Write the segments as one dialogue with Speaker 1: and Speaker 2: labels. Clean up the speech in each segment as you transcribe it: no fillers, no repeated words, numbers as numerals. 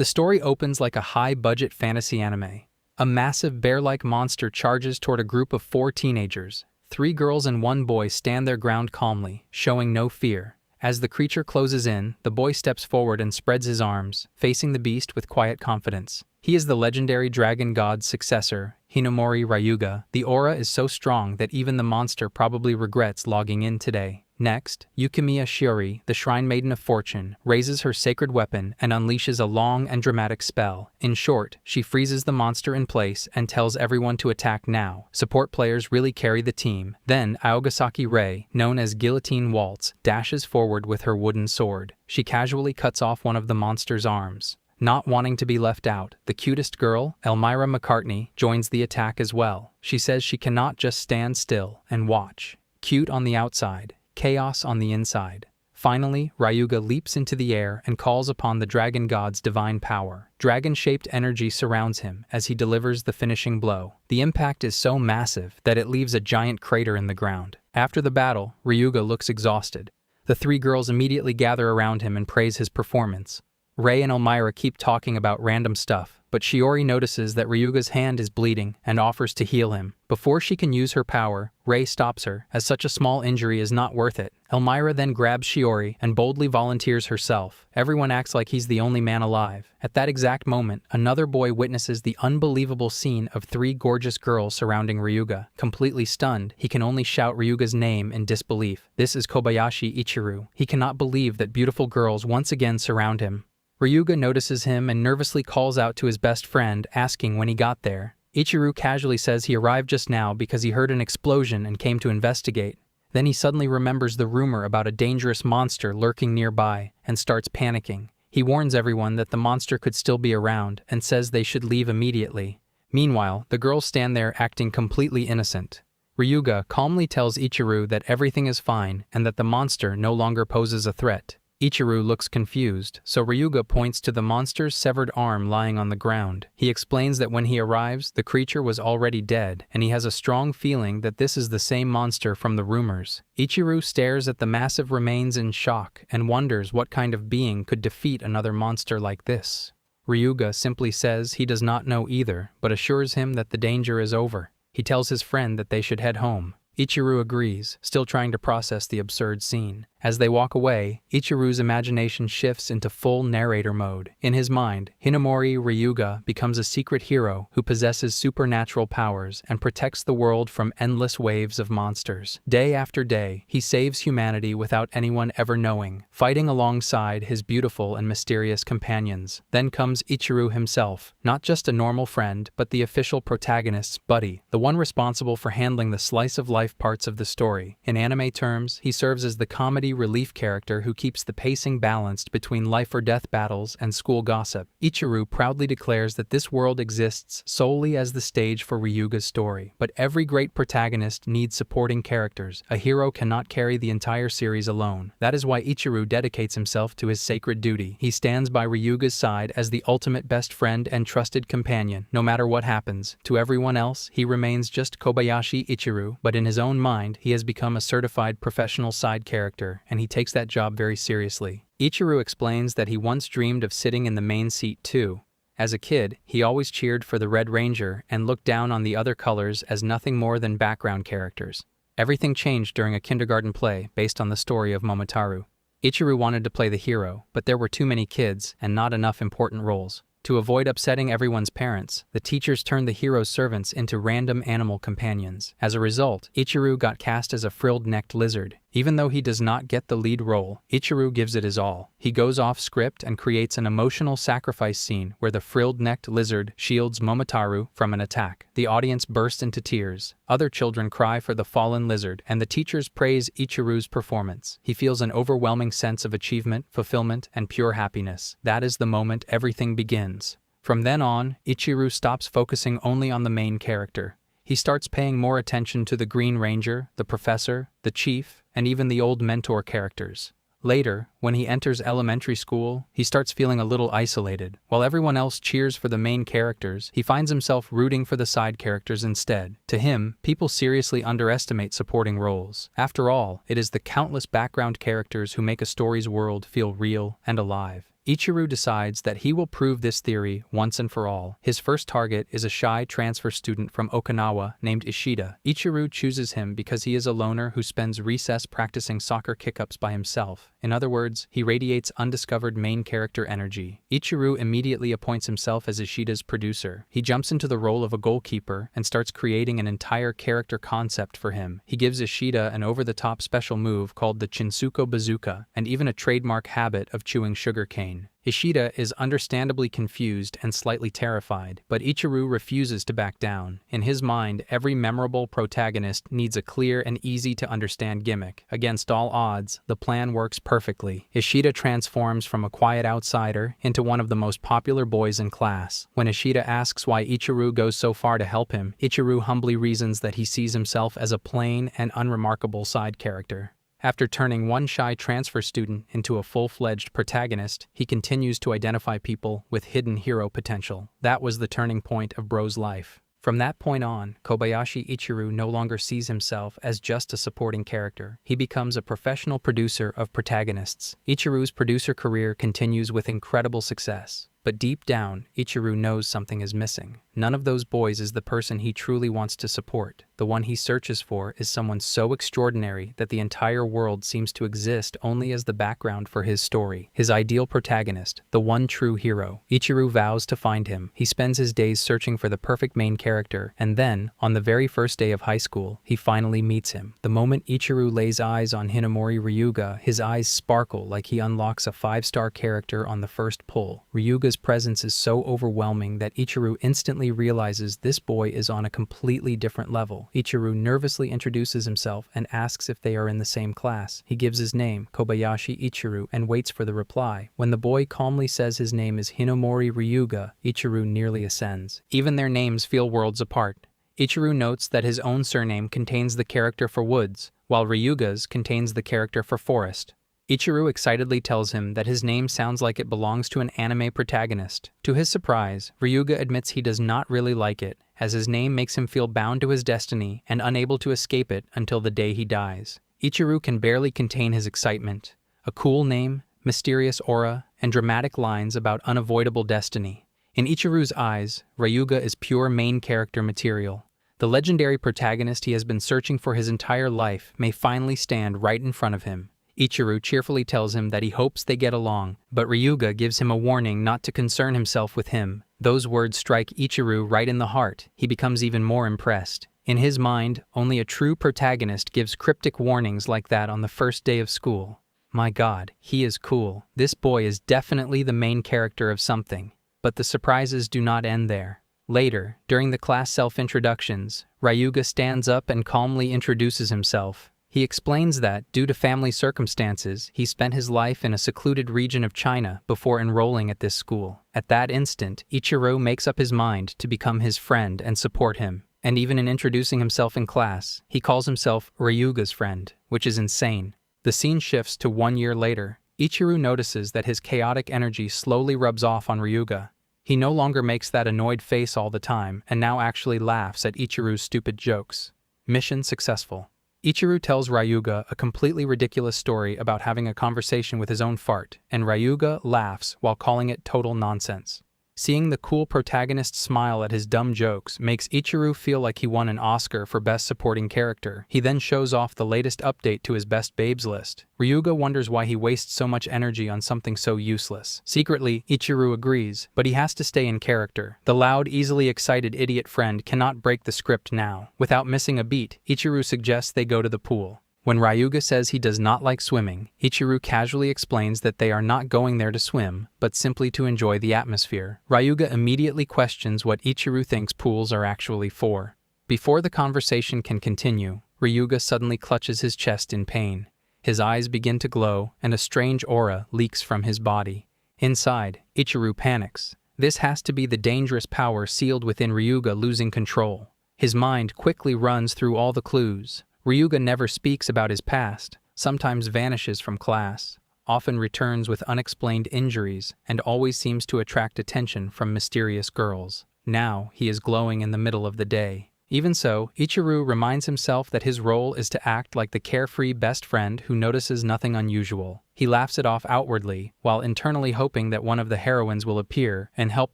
Speaker 1: The story opens like a high-budget fantasy anime. A massive bear-like monster charges toward a group of 4 teenagers. 3 girls and 1 boy stand their ground calmly, showing no fear. As the creature closes in, the boy steps forward and spreads his arms, facing the beast with quiet confidence. He is the legendary dragon god's successor, Hinomori Ryuga. The aura is so strong that even the monster probably regrets logging in today. Next, Yukimiya Shiori, the Shrine Maiden of Fortune, raises her sacred weapon and unleashes a long and dramatic spell. In short, she freezes the monster in place and tells everyone to attack now. Support players really carry the team. Then, Aogasaki Rei, known as Guillotine Waltz, dashes forward with her wooden sword. She casually cuts off one of the monster's arms. Not wanting to be left out, the cutest girl, Elmira McCartney, joins the attack as well. She says she cannot just stand still and watch. Cute on the outside, chaos on the inside. Finally, Ryuga leaps into the air and calls upon the dragon god's divine power. Dragon-shaped energy surrounds him as he delivers the finishing blow. The impact is so massive that it leaves a giant crater in the ground. After the battle, Ryuga looks exhausted. The 3 girls immediately gather around him and praise his performance. Rei and Elmira keep talking about random stuff, but Shiori notices that Ryuga's hand is bleeding and offers to heal him. Before she can use her power, Rei stops her, as such a small injury is not worth it. Elmira then grabs Shiori and boldly volunteers herself. Everyone acts like he's the only man alive. At that exact moment, another boy witnesses the unbelievable scene of 3 gorgeous girls surrounding Ryuga. Completely stunned, he can only shout Ryuga's name in disbelief. This is Kobayashi Ichiru. He cannot believe that beautiful girls once again surround him. Ryuga notices him and nervously calls out to his best friend, asking when he got there. Ichiru casually says he arrived just now because he heard an explosion and came to investigate. Then he suddenly remembers the rumor about a dangerous monster lurking nearby and starts panicking. He warns everyone that the monster could still be around and says they should leave immediately. Meanwhile, the girls stand there acting completely innocent. Ryuga calmly tells Ichiru that everything is fine and that the monster no longer poses a threat. Ichiru looks confused, so Ryuga points to the monster's severed arm lying on the ground. He explains that when he arrives, the creature was already dead, and he has a strong feeling that this is the same monster from the rumors. Ichiru stares at the massive remains in shock and wonders what kind of being could defeat another monster like this. Ryuga simply says he does not know either, but assures him that the danger is over. He tells his friend that they should head home. Ichiru agrees, still trying to process the absurd scene. As they walk away, Ichiru's imagination shifts into full narrator mode. In his mind, Hinomori Ryuga becomes a secret hero who possesses supernatural powers and protects the world from endless waves of monsters. Day after day, he saves humanity without anyone ever knowing, fighting alongside his beautiful and mysterious companions. Then comes Ichiru himself, not just a normal friend, but the official protagonist's buddy, the one responsible for handling the slice-of-life parts of the story. In anime terms, he serves as the comedy relief character who keeps the pacing balanced between life-or-death battles and school gossip. Ichiru proudly declares that this world exists solely as the stage for Ryuga's story. But every great protagonist needs supporting characters. A hero cannot carry the entire series alone. That is why Ichiru dedicates himself to his sacred duty. He stands by Ryuga's side as the ultimate best friend and trusted companion, no matter what happens. To everyone else, he remains just Kobayashi Ichiru, but in his own mind, he has become a certified professional side character, and he takes that job very seriously. Ichiru explains that he once dreamed of sitting in the main seat too. As a kid, he always cheered for the Red Ranger and looked down on the other colors as nothing more than background characters. Everything changed during a kindergarten play based on the story of Momotaro. Ichiru wanted to play the hero, but there were too many kids and not enough important roles. To avoid upsetting everyone's parents, the teachers turned the hero's servants into random animal companions. As a result, Ichiru got cast as a frilled-necked lizard. Even though he does not get the lead role, Ichiru gives it his all. He goes off script and creates an emotional sacrifice scene where the frilled-necked lizard shields Momotaro from an attack. The audience bursts into tears. Other children cry for the fallen lizard, and the teachers praise Ichiru's performance. He feels an overwhelming sense of achievement, fulfillment, and pure happiness. That is the moment everything begins. From then on, Ichiru stops focusing only on the main character. He starts paying more attention to the Green Ranger, the Professor, the Chief, and even the old mentor characters. Later, when he enters elementary school, he starts feeling a little isolated. While everyone else cheers for the main characters, he finds himself rooting for the side characters instead. To him, people seriously underestimate supporting roles. After all, it is the countless background characters who make a story's world feel real and alive. Ichiro decides that he will prove this theory once and for all. His first target is a shy transfer student from Okinawa named Ishida. Ichiro chooses him because he is a loner who spends recess practicing soccer kick-ups by himself. In other words, he radiates undiscovered main character energy. Ichiro immediately appoints himself as Ishida's producer. He jumps into the role of a goalkeeper and starts creating an entire character concept for him. He gives Ishida an over-the-top special move called the Chinsuko Bazooka and even a trademark habit of chewing sugar cane. Ishida is understandably confused and slightly terrified, but Ichiro refuses to back down. In his mind, every memorable protagonist needs a clear and easy-to-understand gimmick. Against all odds, the plan works perfectly. Ishida transforms from a quiet outsider into one of the most popular boys in class. When Ishida asks why Ichiro goes so far to help him, Ichiro humbly reasons that he sees himself as a plain and unremarkable side character. After turning one shy transfer student into a full-fledged protagonist, he continues to identify people with hidden hero potential. That was the turning point of Bro's life. From that point on, Kobayashi Ichiro no longer sees himself as just a supporting character. He becomes a professional producer of protagonists. Ichiro's producer career continues with incredible success. But deep down, Ichiro knows something is missing. None of those boys is the person he truly wants to support. The one he searches for is someone so extraordinary that the entire world seems to exist only as the background for his story. His ideal protagonist, the one true hero. Ichiro vows to find him. He spends his days searching for the perfect main character, and then, on the very first day of high school, he finally meets him. The moment Ichiro lays eyes on Hinamori Ryuga, his eyes sparkle like he unlocks a 5-star character on the first pull. Ryuga's presence is so overwhelming that Ichiro instantly realizes this boy is on a completely different level. Ichiro nervously introduces himself and asks if they are in the same class. He gives his name, Kobayashi Ichiro, and waits for the reply. When the boy calmly says his name is Hinamori Ryuga, Ichiro nearly ascends. Even their names feel worlds apart. Ichiro notes that his own surname contains the character for woods, while Ryuga's contains the character for forest. Ichiro excitedly tells him that his name sounds like it belongs to an anime protagonist. To his surprise, Ryuga admits he does not really like it, as his name makes him feel bound to his destiny and unable to escape it until the day he dies. Ichiro can barely contain his excitement. A cool name, mysterious aura, and dramatic lines about unavoidable destiny. In Ichiro's eyes, Ryuga is pure main character material. The legendary protagonist he has been searching for his entire life may finally stand right in front of him. Ichiro cheerfully tells him that he hopes they get along, but Ryuga gives him a warning not to concern himself with him. Those words strike Ichiro right in the heart. He becomes even more impressed. In his mind, only a true protagonist gives cryptic warnings like that on the first day of school. My God, he is cool. This boy is definitely the main character of something. But the surprises do not end there. Later, during the class self-introductions, Ryuga stands up and calmly introduces himself. He explains that, due to family circumstances, he spent his life in a secluded region of China before enrolling at this school. At that instant, Ichiro makes up his mind to become his friend and support him. And even in introducing himself in class, he calls himself Ryuga's friend, which is insane. The scene shifts to 1 year later. Ichiro notices that his chaotic energy slowly rubs off on Ryuga. He no longer makes that annoyed face all the time, and now actually laughs at Ichiro's stupid jokes. Mission successful. Ichiro tells Ryuga a completely ridiculous story about having a conversation with his own fart, and Ryuga laughs while calling it total nonsense. Seeing the cool protagonist smile at his dumb jokes makes Ichiro feel like he won an Oscar for Best Supporting Character. He then shows off the latest update to his Best Babes list. Ryuga wonders why he wastes so much energy on something so useless. Secretly, Ichiro agrees, but he has to stay in character. The loud, easily excited idiot friend cannot break the script now. Without missing a beat, Ichiro suggests they go to the pool. When Ryuga says he does not like swimming, Ichiro casually explains that they are not going there to swim, but simply to enjoy the atmosphere. Ryuga immediately questions what Ichiro thinks pools are actually for. Before the conversation can continue, Ryuga suddenly clutches his chest in pain. His eyes begin to glow, and a strange aura leaks from his body. Inside, Ichiro panics. This has to be the dangerous power sealed within Ryuga losing control. His mind quickly runs through all the clues. Ryuga never speaks about his past, sometimes vanishes from class, often returns with unexplained injuries, and always seems to attract attention from mysterious girls. Now, he is glowing in the middle of the day. Even so, Ichiro reminds himself that his role is to act like the carefree best friend who notices nothing unusual. He laughs it off outwardly, while internally hoping that one of the heroines will appear and help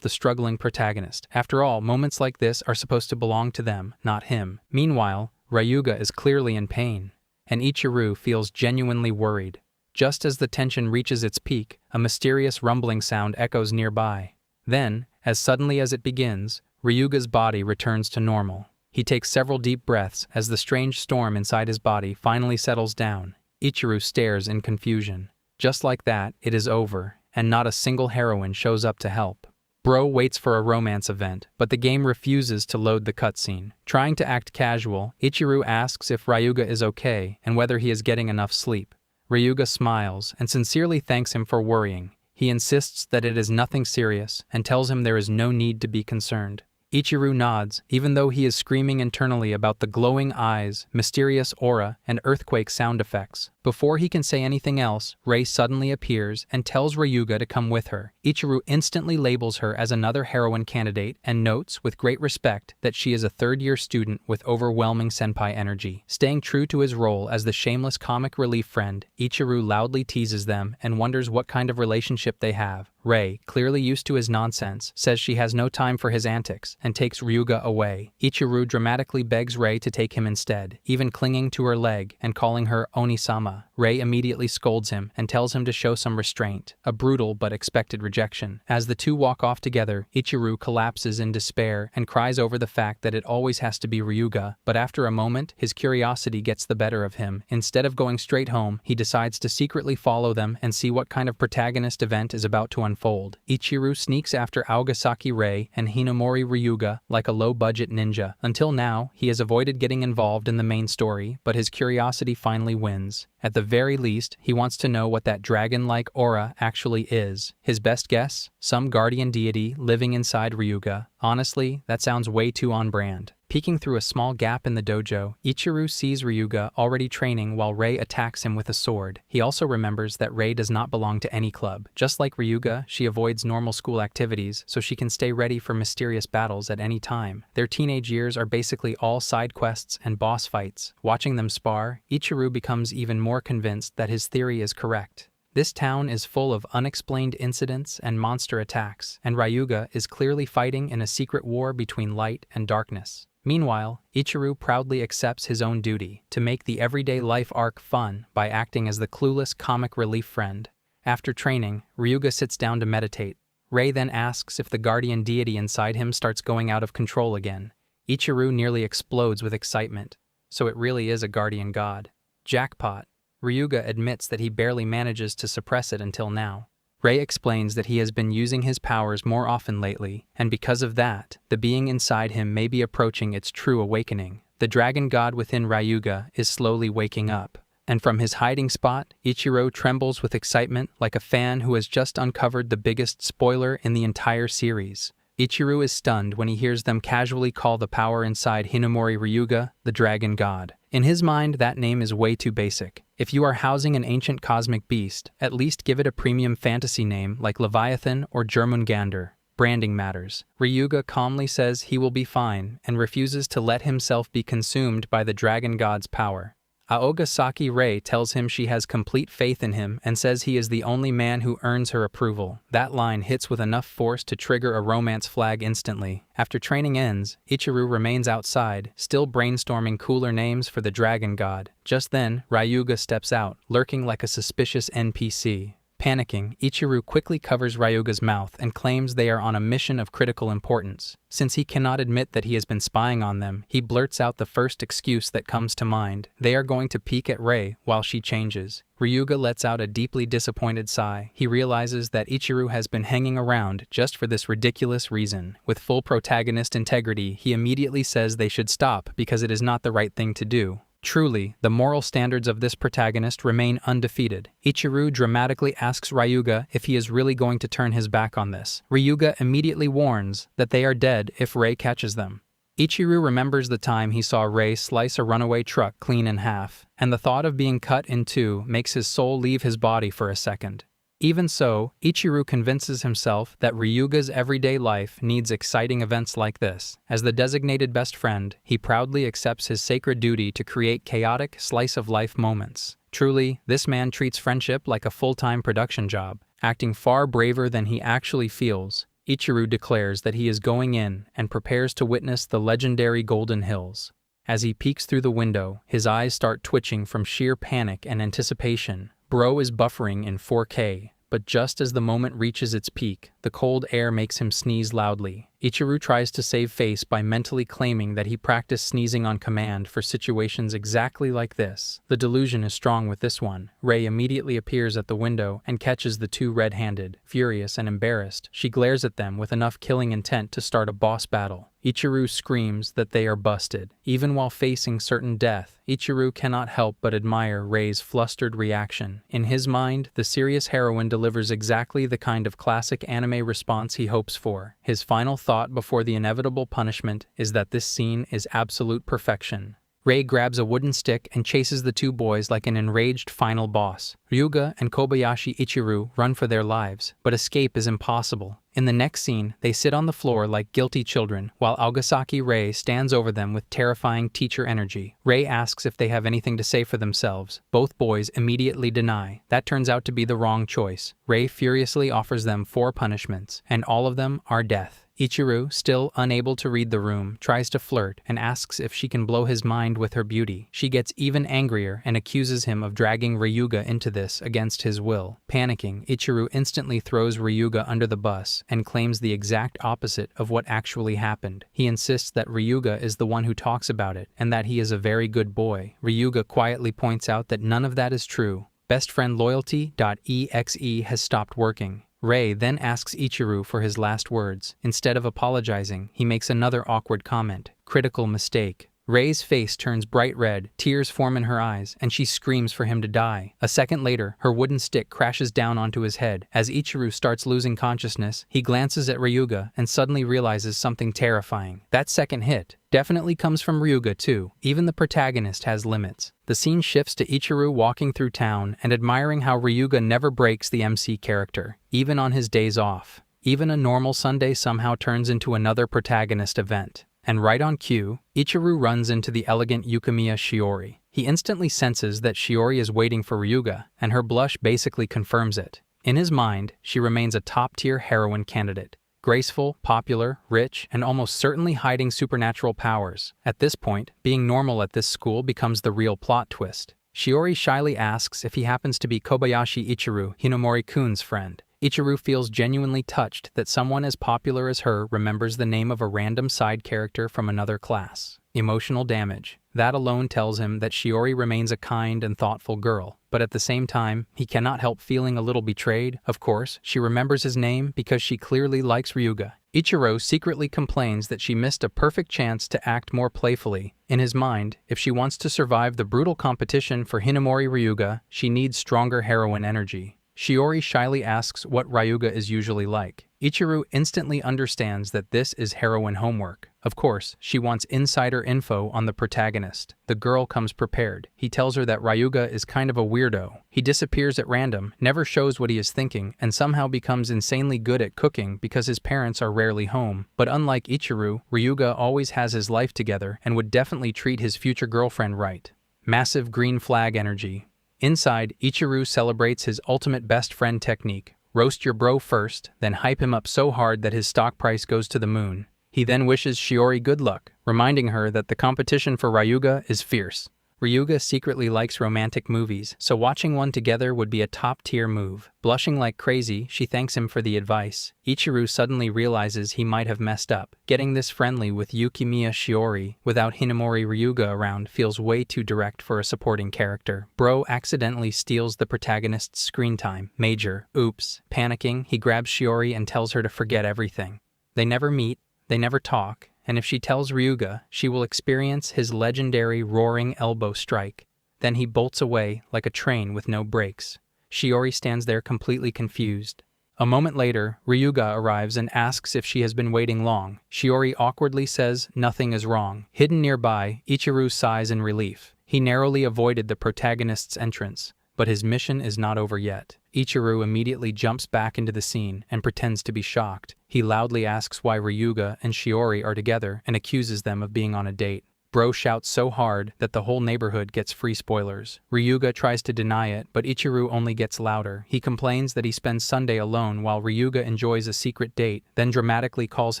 Speaker 1: the struggling protagonist. After all, moments like this are supposed to belong to them, not him. Meanwhile, Ryuga is clearly in pain, and Ichiru feels genuinely worried. Just as the tension reaches its peak, a mysterious rumbling sound echoes nearby. Then, as suddenly as it begins, Ryuga's body returns to normal. He takes several deep breaths as the strange storm inside his body finally settles down. Ichiru stares in confusion. Just like that, it is over, and not a single heroine shows up to help. Bro waits for a romance event, but the game refuses to load the cutscene. Trying to act casual, Ichiru asks if Ryuga is okay and whether he is getting enough sleep. Ryuga smiles and sincerely thanks him for worrying. He insists that it is nothing serious and tells him there is no need to be concerned. Ichiru nods, even though he is screaming internally about the glowing eyes, mysterious aura, and earthquake sound effects. Before he can say anything else, Rei suddenly appears and tells Ryuga to come with her. Ichiru instantly labels her as another heroine candidate and notes with great respect that she is a third-year student with overwhelming senpai energy. Staying true to his role as the shameless comic relief friend, Ichiru loudly teases them and wonders what kind of relationship they have. Rei, clearly used to his nonsense, says she has no time for his antics and takes Ryuga away. Ichiru dramatically begs Rei to take him instead, even clinging to her leg and calling her Oni-sama. Rei immediately scolds him and tells him to show some restraint, a brutal but expected rejection. As the two walk off together, Ichiru collapses in despair and cries over the fact that it always has to be Ryuga, but after a moment, his curiosity gets the better of him. Instead of going straight home, he decides to secretly follow them and see what kind of protagonist event is about to unfold. Ichiru sneaks after Aogasaki Rei and Hinamori Ryuga like a low-budget ninja. Until now, he has avoided getting involved in the main story, but his curiosity finally wins. At the very least, he wants to know what that dragon-like aura actually is. His best guess? Some guardian deity living inside Ryuga. Honestly, that sounds way too on-brand. Peeking through a small gap in the dojo, Ichiru sees Ryuga already training while Rei attacks him with a sword. He also remembers that Rei does not belong to any club. Just like Ryuga, she avoids normal school activities so she can stay ready for mysterious battles at any time. Their teenage years are basically all side quests and boss fights. Watching them spar, Ichiru becomes even more convinced that his theory is correct. This town is full of unexplained incidents and monster attacks, and Ryuga is clearly fighting in a secret war between light and darkness. Meanwhile, Ichiru proudly accepts his own duty to make the everyday life arc fun by acting as the clueless comic relief friend. After training, Ryuga sits down to meditate. Rei then asks if the guardian deity inside him starts going out of control again. Ichiru nearly explodes with excitement. So it really is a guardian god. Jackpot. Ryuga admits that he barely manages to suppress it until now. Rei explains that he has been using his powers more often lately, and because of that, the being inside him may be approaching its true awakening. The dragon god within Ryuga is slowly waking up, and from his hiding spot, Ichiro trembles with excitement like a fan who has just uncovered the biggest spoiler in the entire series. Ichiru is stunned when he hears them casually call the power inside Hinamori Ryuga the dragon god. In his mind, that name is way too basic. If you are housing an ancient cosmic beast, at least give it a premium fantasy name like Leviathan or Jörmungandr. Branding matters. Ryuga calmly says he will be fine and refuses to let himself be consumed by the dragon god's power. Aogasaki Rei tells him she has complete faith in him and says he is the only man who earns her approval. That line hits with enough force to trigger a romance flag instantly. After training ends, Ichiru remains outside, still brainstorming cooler names for the dragon god. Just then, Ryuga steps out, lurking like a suspicious NPC. Panicking, Ichiru quickly covers Ryuga's mouth and claims they are on a mission of critical importance. Since he cannot admit that he has been spying on them, he blurts out the first excuse that comes to mind. They are going to peek at Rei while she changes. Ryuga lets out a deeply disappointed sigh. He realizes that Ichiru has been hanging around just for this ridiculous reason. With full protagonist integrity, he immediately says they should stop because it is not the right thing to do. Truly, the moral standards of this protagonist remain undefeated. Ichiru dramatically asks Ryuga if he is really going to turn his back on this. Ryuga immediately warns that they are dead if Rei catches them. Ichiru remembers the time he saw Rei slice a runaway truck clean in half, and the thought of being cut in two makes his soul leave his body for a second. Even so, Ichiru convinces himself that Ryuga's everyday life needs exciting events like this. As the designated best friend, he proudly accepts his sacred duty to create chaotic, slice-of-life moments. Truly, this man treats friendship like a full-time production job. Acting far braver than he actually feels, Ichiru declares that he is going in and prepares to witness the legendary Golden Hills. As he peeks through the window, his eyes start twitching from sheer panic and anticipation. Bro is buffering in 4K, but just as the moment reaches its peak, the cold air makes him sneeze loudly. Ichiru tries to save face by mentally claiming that he practiced sneezing on command for situations exactly like this. The delusion is strong with this one. Rei immediately appears at the window and catches the two red-handed. Furious and embarrassed, she glares at them with enough killing intent to start a boss battle. Ichiru screams that they are busted. Even while facing certain death, Ichiru cannot help but admire Rei's flustered reaction. In his mind, the serious heroine delivers exactly the kind of classic anime response he hopes for. His final thought before the inevitable punishment is that this scene is absolute perfection. Rei grabs a wooden stick and chases the two boys like an enraged final boss. Ryuga and Kobayashi Ichiru run for their lives, but escape is impossible. In the next scene, they sit on the floor like guilty children, while Aogasaki Rei stands over them with terrifying teacher energy. Rei asks if they have anything to say for themselves. Both boys immediately deny. That turns out to be the wrong choice. Rei furiously offers them 4 punishments, and all of them are death. Ichiru, still unable to read the room, tries to flirt and asks if she can blow his mind with her beauty. She gets even angrier and accuses him of dragging Ryuga into this against his will. Panicking, Ichiru instantly throws Ryuga under the bus and claims the exact opposite of what actually happened. He insists that Ryuga is the one who talks about it and that he is a very good boy. Ryuga quietly points out that none of that is true. Best friend loyalty.exe has stopped working. Rei then asks Ichiru for his last words. Instead of apologizing, he makes another awkward comment. Critical mistake. Rei's face turns bright red, tears form in her eyes, and she screams for him to die. A second later, her wooden stick crashes down onto his head. As Ichiru starts losing consciousness, he glances at Ryuga and suddenly realizes something terrifying. That second hit definitely comes from Ryuga too. Even the protagonist has limits. The scene shifts to Ichiru walking through town and admiring how Ryuga never breaks the MC character, even on his days off. Even a normal Sunday somehow turns into another protagonist event. And right on cue, Ichiru runs into the elegant Yukimiya Shiori. He instantly senses that Shiori is waiting for Ryuga, and her blush basically confirms it. In his mind, she remains a top-tier heroine candidate. Graceful, popular, rich, and almost certainly hiding supernatural powers. At this point, being normal at this school becomes the real plot twist. Shiori shyly asks if he happens to be Kobayashi Ichiru, Hinomori-kun's friend. Ichiru feels genuinely touched that someone as popular as her remembers the name of a random side character from another class. Emotional damage. That alone tells him that Shiori remains a kind and thoughtful girl, but at the same time, he cannot help feeling a little betrayed. Of course, she remembers his name because she clearly likes Ryuga. Ichiro secretly complains that she missed a perfect chance to act more playfully. In his mind, if she wants to survive the brutal competition for Hinomori Ryuga, she needs stronger heroine energy. Shiori shyly asks what Ryuga is usually like. Ichiru instantly understands that this is heroine homework. Of course, she wants insider info on the protagonist. The girl comes prepared. He tells her that Ryuga is kind of a weirdo. He disappears at random, never shows what he is thinking, and somehow becomes insanely good at cooking because his parents are rarely home. But unlike Ichiru, Ryuga always has his life together and would definitely treat his future girlfriend right. Massive green flag energy. Inside, Ichiru celebrates his ultimate best friend technique. Roast your bro first, then hype him up so hard that his stock price goes to the moon. He then wishes Shiori good luck, reminding her that the competition for Ryuga is fierce. Ryuga secretly likes romantic movies, so watching one together would be a top-tier move. Blushing like crazy, she thanks him for the advice. Ichiru suddenly realizes he might have messed up. Getting this friendly with Yukimiya Shiori without Hinomori Ryuga around feels way too direct for a supporting character. Bro accidentally steals the protagonist's screen time. Major. Oops. Panicking, he grabs Shiori and tells her to forget everything. They never meet, they never talk, and if she tells Ryuga, she will experience his legendary roaring elbow strike. Then he bolts away like a train with no brakes. Shiori stands there completely confused. A moment later, Ryuga arrives and asks if she has been waiting long. Shiori awkwardly says nothing is wrong. Hidden nearby, Ichiru sighs in relief. He narrowly avoided the protagonist's entrance. But his mission is not over yet. Ichiru immediately jumps back into the scene and pretends to be shocked. He loudly asks why Ryuga and Shiori are together and accuses them of being on a date. Bro shouts so hard that the whole neighborhood gets free spoilers. Ryuga tries to deny it, but Ichiru only gets louder. He complains that he spends Sunday alone while Ryuga enjoys a secret date, then dramatically calls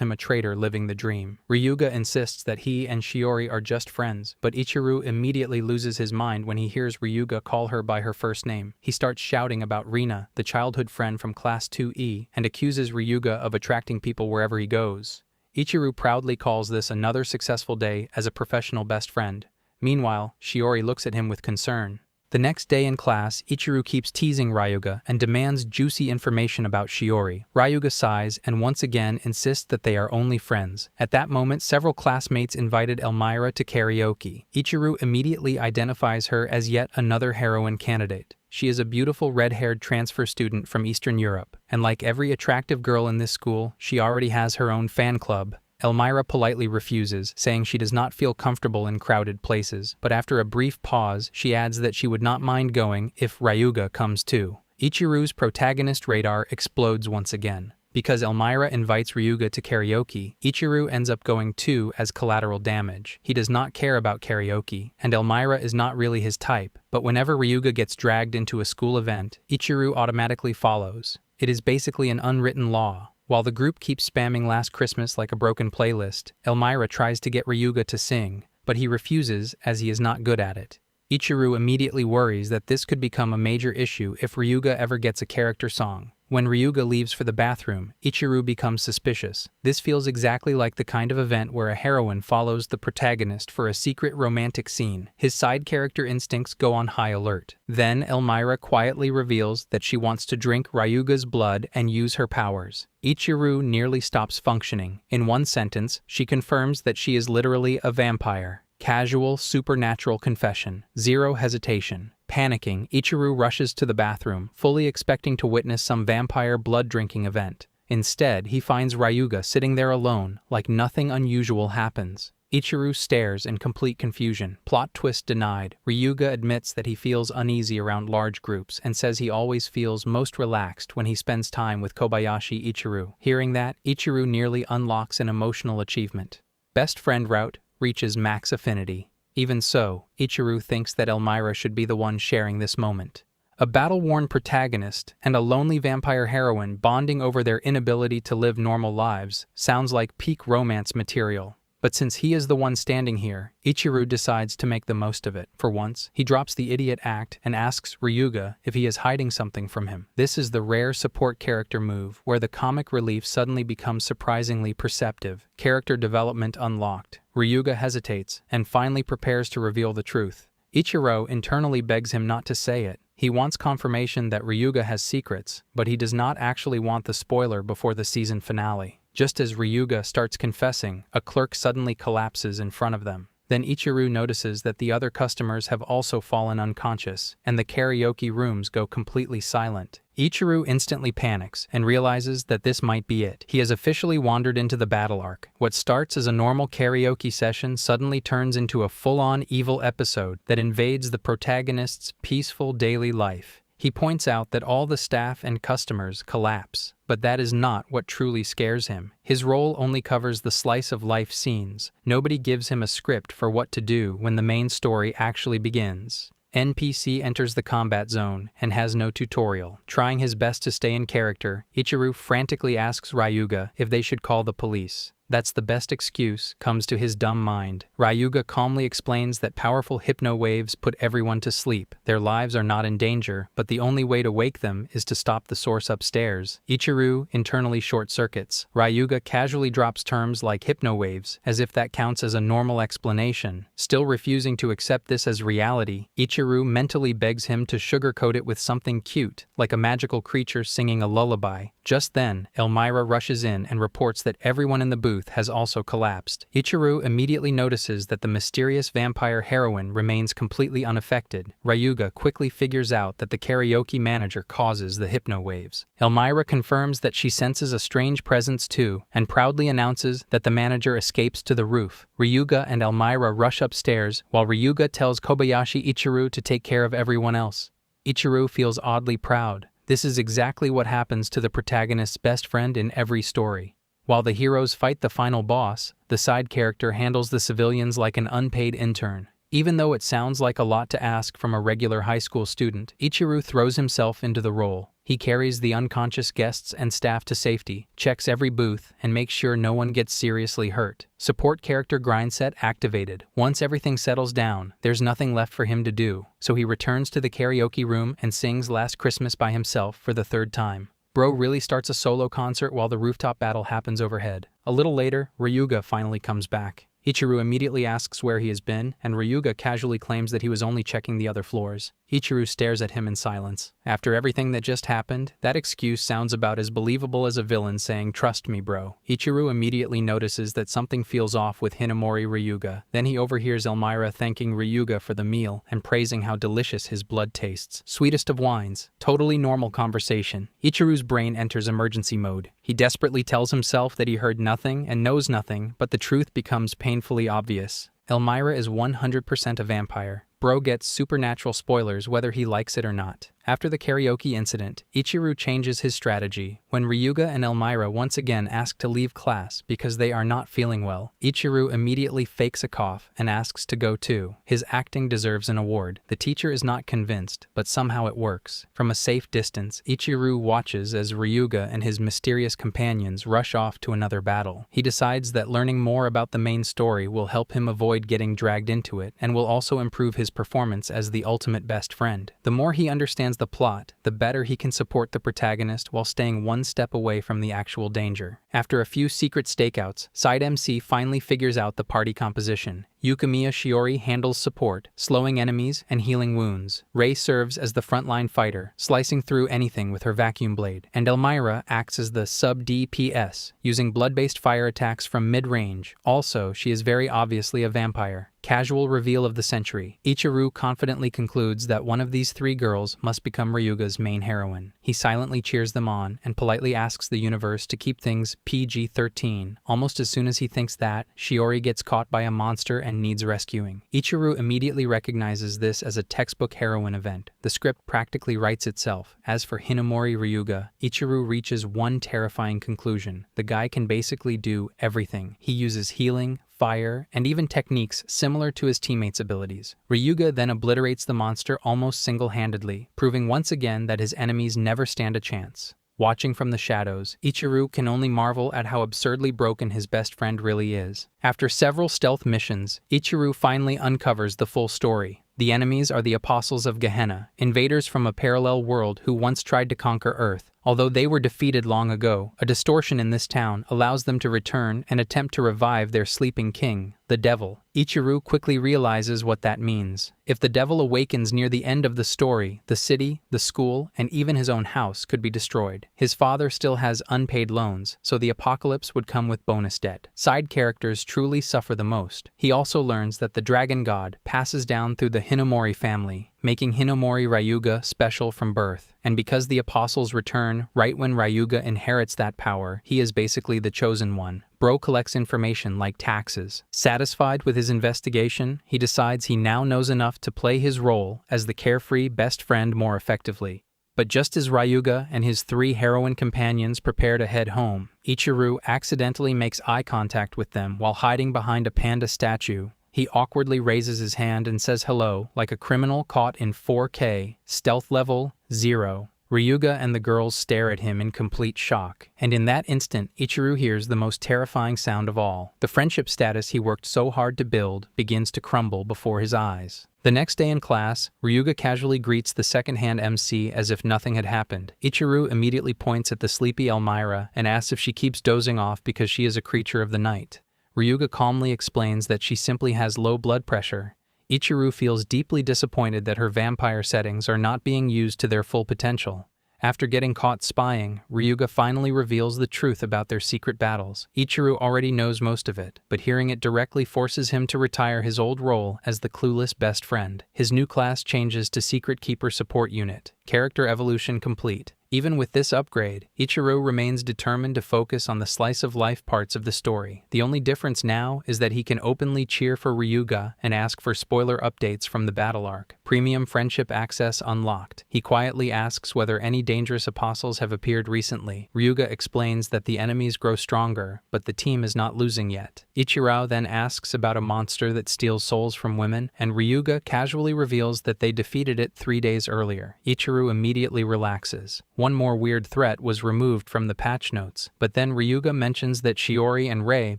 Speaker 1: him a traitor living the dream. Ryuga insists that he and Shiori are just friends, but Ichiru immediately loses his mind when he hears Ryuga call her by her first name. He starts shouting about Rina, the childhood friend from Class 2E, and accuses Ryuga of attracting people wherever he goes. Ichiru proudly calls this another successful day as a professional best friend. Meanwhile, Shiori looks at him with concern. The next day in class, Ichiru keeps teasing Ryuga and demands juicy information about Shiori. Ryuga sighs and once again insists that they are only friends. At that moment, several classmates invited Elmira to karaoke. Ichiru immediately identifies her as yet another heroine candidate. She is a beautiful red-haired transfer student from Eastern Europe, and like every attractive girl in this school, she already has her own fan club. Elmira politely refuses, saying she does not feel comfortable in crowded places, but after a brief pause, she adds that she would not mind going if Ryuga comes too. Ichiru's protagonist radar explodes once again. Because Elmira invites Ryuga to karaoke, Ichiru ends up going too as collateral damage. He does not care about karaoke, and Elmira is not really his type, but whenever Ryuga gets dragged into a school event, Ichiru automatically follows. It is basically an unwritten law. While the group keeps spamming Last Christmas like a broken playlist, Elmira tries to get Ryuga to sing, but he refuses as he is not good at it. Ichiru immediately worries that this could become a major issue if Ryuga ever gets a character song. When Ryuga leaves for the bathroom, Ichiru becomes suspicious. This feels exactly like the kind of event where a heroine follows the protagonist for a secret romantic scene. His side character instincts go on high alert. Then Elmira quietly reveals that she wants to drink Ryuga's blood and use her powers. Ichiru nearly stops functioning. In one sentence, she confirms that she is literally a vampire. Casual, supernatural confession. Zero hesitation. Panicking, Ichiru rushes to the bathroom, fully expecting to witness some vampire blood-drinking event. Instead, he finds Ryuga sitting there alone, like nothing unusual happens. Ichiru stares in complete confusion. Plot twist denied. Ryuga admits that he feels uneasy around large groups and says he always feels most relaxed when he spends time with Kobayashi Ichiru. Hearing that, Ichiru nearly unlocks an emotional achievement. Best friend route reaches max affinity. Even so, Ichiru thinks that Elmira should be the one sharing this moment. A battle-worn protagonist and a lonely vampire heroine bonding over their inability to live normal lives sounds like peak romance material. But since he is the one standing here, Ichiru decides to make the most of it. For once, he drops the idiot act and asks Ryuga if he is hiding something from him. This is the rare support character move where the comic relief suddenly becomes surprisingly perceptive. Character development unlocked. Ryuga hesitates and finally prepares to reveal the truth. Ichiro internally begs him not to say it. He wants confirmation that Ryuga has secrets, but he does not actually want the spoiler before the season finale. Just as Ryuga starts confessing, a clerk suddenly collapses in front of them. Then Ichiru notices that the other customers have also fallen unconscious, and the karaoke rooms go completely silent. Ichiru instantly panics and realizes that this might be it. He has officially wandered into the battle arc. What starts as a normal karaoke session suddenly turns into a full-on evil episode that invades the protagonist's peaceful daily life. He points out that all the staff and customers collapse, but that is not what truly scares him. His role only covers the slice-of-life scenes. Nobody gives him a script for what to do when the main story actually begins. NPC enters the combat zone and has no tutorial. Trying his best to stay in character, Ichiru frantically asks Ryuga if they should call the police. That's the best excuse comes to his dumb mind. Ryuga calmly explains that powerful hypno waves put everyone to sleep. Their lives are not in danger, but the only way to wake them is to stop the source upstairs. Ichiru internally short-circuits. Ryuga casually drops terms like hypno waves, as if that counts as a normal explanation. Still refusing to accept this as reality, Ichiru mentally begs him to sugarcoat it with something cute, like a magical creature singing a lullaby. Just then, Elmira rushes in and reports that everyone in the booth has also collapsed. Ichiru immediately notices that the mysterious vampire heroine remains completely unaffected. Ryuga quickly figures out that the karaoke manager causes the hypno waves. Elmira confirms that she senses a strange presence too, and proudly announces that the manager escapes to the roof. Ryuga and Elmira rush upstairs, while Ryuga tells Kobayashi Ichiru to take care of everyone else. Ichiru feels oddly proud. This is exactly what happens to the protagonist's best friend in every story. While the heroes fight the final boss, the side character handles the civilians like an unpaid intern. Even though it sounds like a lot to ask from a regular high school student, Ichiru throws himself into the role. He carries the unconscious guests and staff to safety, checks every booth, and makes sure no one gets seriously hurt. Support character grindset activated. Once everything settles down, there's nothing left for him to do, so he returns to the karaoke room and sings Last Christmas by himself for the third time. Bro really starts a solo concert while the rooftop battle happens overhead. A little later, Ryuga finally comes back. Ichiru immediately asks where he has been, and Ryuga casually claims that he was only checking the other floors. Ichiru stares at him in silence. After everything that just happened, that excuse sounds about as believable as a villain saying, "Trust me, bro." Ichiru immediately notices that something feels off with Hinamori Ryuga. Then he overhears Elmira thanking Ryuga for the meal and praising how delicious his blood tastes. Sweetest of wines. Totally normal conversation. Ichiru's brain enters emergency mode. He desperately tells himself that he heard nothing and knows nothing, but the truth becomes painfully obvious. Elmira is 100% a vampire. Bro gets supernatural spoilers whether he likes it or not. After the karaoke incident, Ichiru changes his strategy. When Ryuga and Elmira once again ask to leave class because they are not feeling well, Ichiru immediately fakes a cough and asks to go too. His acting deserves an award. The teacher is not convinced, but somehow it works. From a safe distance, Ichiru watches as Ryuga and his mysterious companions rush off to another battle. He decides that learning more about the main story will help him avoid getting dragged into it and will also improve his performance as the ultimate best friend. The more he understands the plot, the better he can support the protagonist while staying one step away from the actual danger. After a few secret stakeouts, Side MC finally figures out the party composition. Yukimiya Shiori handles support, slowing enemies and healing wounds. Rei serves as the frontline fighter, slicing through anything with her vacuum blade. And Elmira acts as the sub-DPS, using blood-based fire attacks from mid-range. Also, she is very obviously a vampire. Casual reveal of the century. Ichiru confidently concludes that one of these three girls must become Ryuga's main heroine. He silently cheers them on and politely asks the universe to keep things PG-13. Almost as soon as he thinks that, Shiori gets caught by a monster and needs rescuing. Ichiru immediately recognizes this as a textbook heroine event. The script practically writes itself. As for Hinamori Ryuga, Ichiru reaches one terrifying conclusion. The guy can basically do everything. He uses healing, fire, and even techniques similar to his teammates' abilities. Ryuga then obliterates the monster almost single-handedly, proving once again that his enemies never stand a chance. Watching from the shadows, Ichiru can only marvel at how absurdly broken his best friend really is. After several stealth missions, Ichiru finally uncovers the full story. The enemies are the Apostles of Gehenna, invaders from a parallel world who once tried to conquer Earth. Although they were defeated long ago, a distortion in this town allows them to return and attempt to revive their sleeping king, the devil. Ichiru quickly realizes what that means. If the devil awakens near the end of the story, the city, the school, and even his own house could be destroyed. His father still has unpaid loans, so the apocalypse would come with bonus debt. Side characters truly suffer the most. He also learns that the dragon god passes down through the Hinamori family, making Hinamori Ryuga special from birth. And because the apostles return right when Ryuga inherits that power, he is basically the chosen one. Bro collects information like taxes. Satisfied with his investigation, he decides he now knows enough to play his role as the carefree best friend more effectively. But just as Ryuga and his three heroine companions prepare to head home, Ichiru accidentally makes eye contact with them while hiding behind a panda statue. He awkwardly raises his hand and says hello like a criminal caught in 4K, stealth level 0. Ryuga and the girls stare at him in complete shock, and in that instant, Ichiru hears the most terrifying sound of all. The friendship status he worked so hard to build begins to crumble before his eyes. The next day in class, Ryuga casually greets the second-hand MC as if nothing had happened. Ichiru immediately points at the sleepy Elmira and asks if she keeps dozing off because she is a creature of the night. Ryuga calmly explains that she simply has low blood pressure. Ichiru feels deeply disappointed that her vampire settings are not being used to their full potential. After getting caught spying, Ryuga finally reveals the truth about their secret battles. Ichiru already knows most of it, but hearing it directly forces him to retire his old role as the clueless best friend. His new class changes to Secret Keeper Support Unit. Character evolution complete. Even with this upgrade, Ichiro remains determined to focus on the slice-of-life parts of the story. The only difference now is that he can openly cheer for Ryuga and ask for spoiler updates from the battle arc. Premium friendship access unlocked. He quietly asks whether any dangerous apostles have appeared recently. Ryuga explains that the enemies grow stronger, but the team is not losing yet. Ichiro then asks about a monster that steals souls from women, and Ryuga casually reveals that they defeated it 3 days earlier. Ichiro immediately relaxes. One more weird threat was removed from the patch notes, but then Ryuga mentions that Shiori and Rei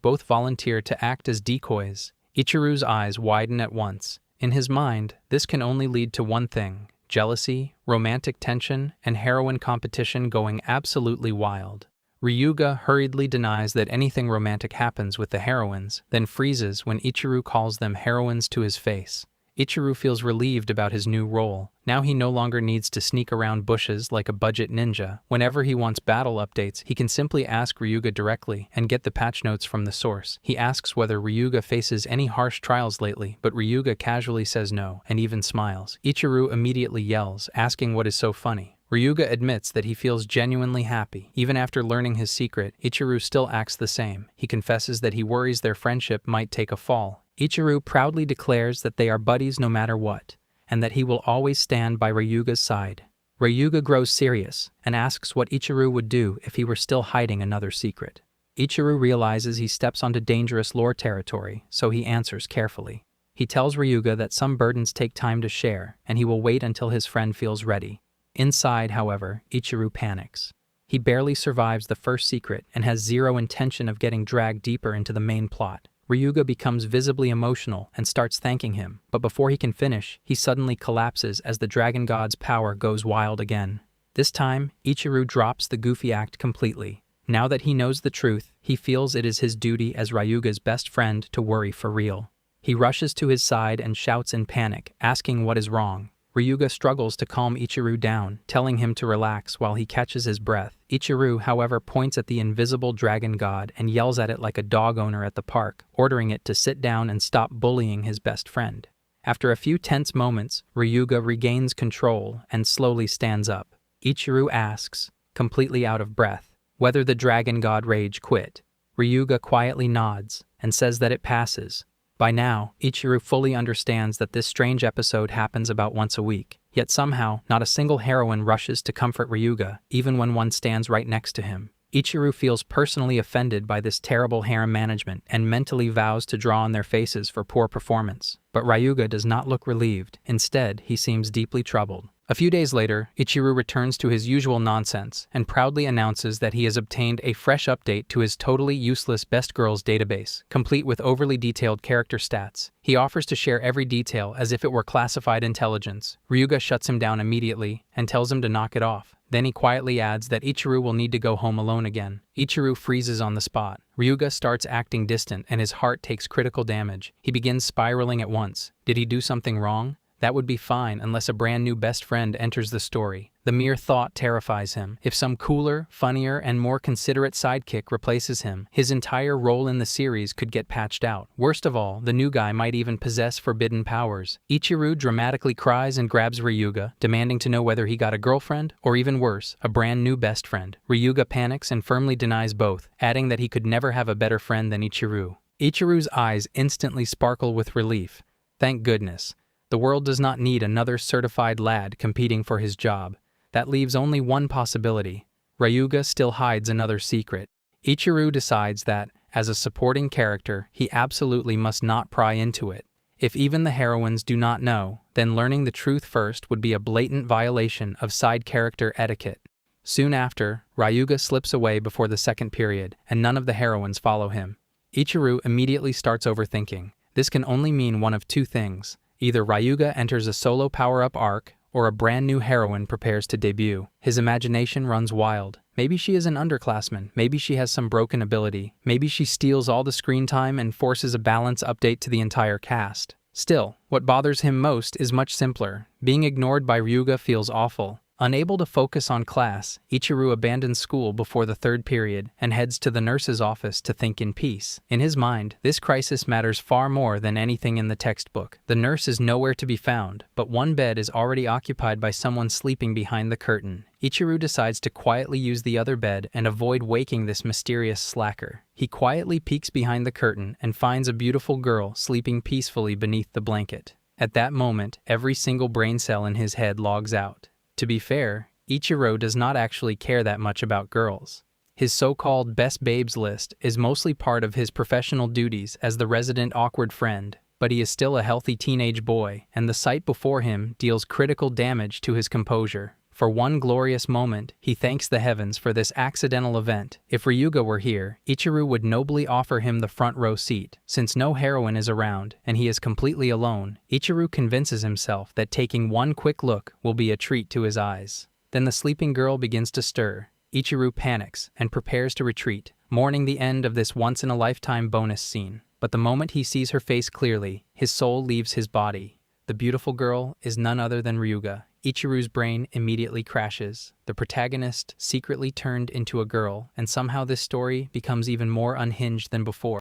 Speaker 1: both volunteer to act as decoys. Ichiro's eyes widen at once. In his mind, this can only lead to one thing: jealousy, romantic tension, and heroine competition going absolutely wild. Ryuga hurriedly denies that anything romantic happens with the heroines, then freezes when Ichiro calls them heroines to his face. Ichiro feels relieved about his new role. Now he no longer needs to sneak around bushes like a budget ninja. Whenever he wants battle updates, he can simply ask Ryuga directly and get the patch notes from the source. He asks whether Ryuga faces any harsh trials lately, but Ryuga casually says no and even smiles. Ichiro immediately yells, asking what is so funny. Ryuga admits that he feels genuinely happy. Even after learning his secret, Ichiro still acts the same. He confesses that he worries their friendship might take a fall. Ichiro proudly declares that they are buddies no matter what, and that he will always stand by Ryuga's side. Ryuga grows serious and asks what Ichiro would do if he were still hiding another secret. Ichiro realizes he steps onto dangerous lore territory, so he answers carefully. He tells Ryuga that some burdens take time to share, and he will wait until his friend feels ready. Inside, however, Ichiro panics. He barely survives the first secret and has zero intention of getting dragged deeper into the main plot. Ryuga becomes visibly emotional and starts thanking him, but before he can finish, he suddenly collapses as the dragon god's power goes wild again. This time, Ichiro drops the goofy act completely. Now that he knows the truth, he feels it is his duty as Ryuga's best friend to worry for real. He rushes to his side and shouts in panic, asking what is wrong. Ryuga struggles to calm Ichiro down, telling him to relax while he catches his breath. Ichiro, however, points at the invisible dragon god and yells at it like a dog owner at the park, ordering it to sit down and stop bullying his best friend. After a few tense moments, Ryuga regains control and slowly stands up. Ichiro asks, completely out of breath, whether the dragon god rage quit. Ryuga quietly nods and says that it passes. By now, Ichiro fully understands that this strange episode happens about once a week, yet somehow, not a single heroine rushes to comfort Ryuga, even when one stands right next to him. Ichiro feels personally offended by this terrible harem management and mentally vows to draw on their faces for poor performance. But Ryuga does not look relieved. Instead, he seems deeply troubled. A few days later, Ichiro returns to his usual nonsense and proudly announces that he has obtained a fresh update to his totally useless Best Girls database, complete with overly detailed character stats. He offers to share every detail as if it were classified intelligence. Ryuga shuts him down immediately and tells him to knock it off. Then he quietly adds that Ichiro will need to go home alone again. Ichiro freezes on the spot. Ryuga starts acting distant and his heart takes critical damage. He begins spiraling at once. Did he do something wrong? That would be fine unless a brand new best friend enters the story. The mere thought terrifies him. If some cooler, funnier, and more considerate sidekick replaces him, his entire role in the series could get patched out. Worst of all, the new guy might even possess forbidden powers. Ichiro dramatically cries and grabs Ryuga, demanding to know whether he got a girlfriend, or even worse, a brand new best friend. Ryuga panics and firmly denies both, adding that he could never have a better friend than Ichiro. Ichiro's eyes instantly sparkle with relief. Thank goodness. The world does not need another certified lad competing for his job. That leaves only one possibility. Ryuga still hides another secret. Ichiro decides that, as a supporting character, he absolutely must not pry into it. If even the heroines do not know, then learning the truth first would be a blatant violation of side character etiquette. Soon after, Ryuga slips away before the second period, and none of the heroines follow him. Ichiro immediately starts overthinking. This can only mean one of two things. Either Ryuga enters a solo power-up arc, or a brand new heroine prepares to debut. His imagination runs wild. Maybe she is an underclassman, maybe she has some broken ability, maybe she steals all the screen time and forces a balance update to the entire cast. Still, what bothers him most is much simpler. Being ignored by Ryuga feels awful. Unable to focus on class, Ichiru abandons school before the third period and heads to the nurse's office to think in peace. In his mind, this crisis matters far more than anything in the textbook. The nurse is nowhere to be found, but one bed is already occupied by someone sleeping behind the curtain. Ichiru decides to quietly use the other bed and avoid waking this mysterious slacker. He quietly peeks behind the curtain and finds a beautiful girl sleeping peacefully beneath the blanket. At that moment, every single brain cell in his head logs out. To be fair, Ichiro does not actually care that much about girls. His so-called best babes list is mostly part of his professional duties as the resident awkward friend, but he is still a healthy teenage boy, and the sight before him deals critical damage to his composure. For one glorious moment, he thanks the heavens for this accidental event. If Ryuga were here, Ichiru would nobly offer him the front row seat. Since no heroine is around, and he is completely alone, Ichiru convinces himself that taking one quick look will be a treat to his eyes. Then the sleeping girl begins to stir. Ichiru panics and prepares to retreat, mourning the end of this once-in-a-lifetime bonus scene. But the moment he sees her face clearly, his soul leaves his body. The beautiful girl is none other than Ryuga. Ichiru's brain immediately crashes. The protagonist secretly turned into a girl, and somehow this story becomes even more unhinged than before.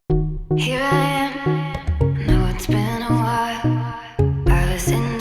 Speaker 2: Here I am, know it's been a while. I listened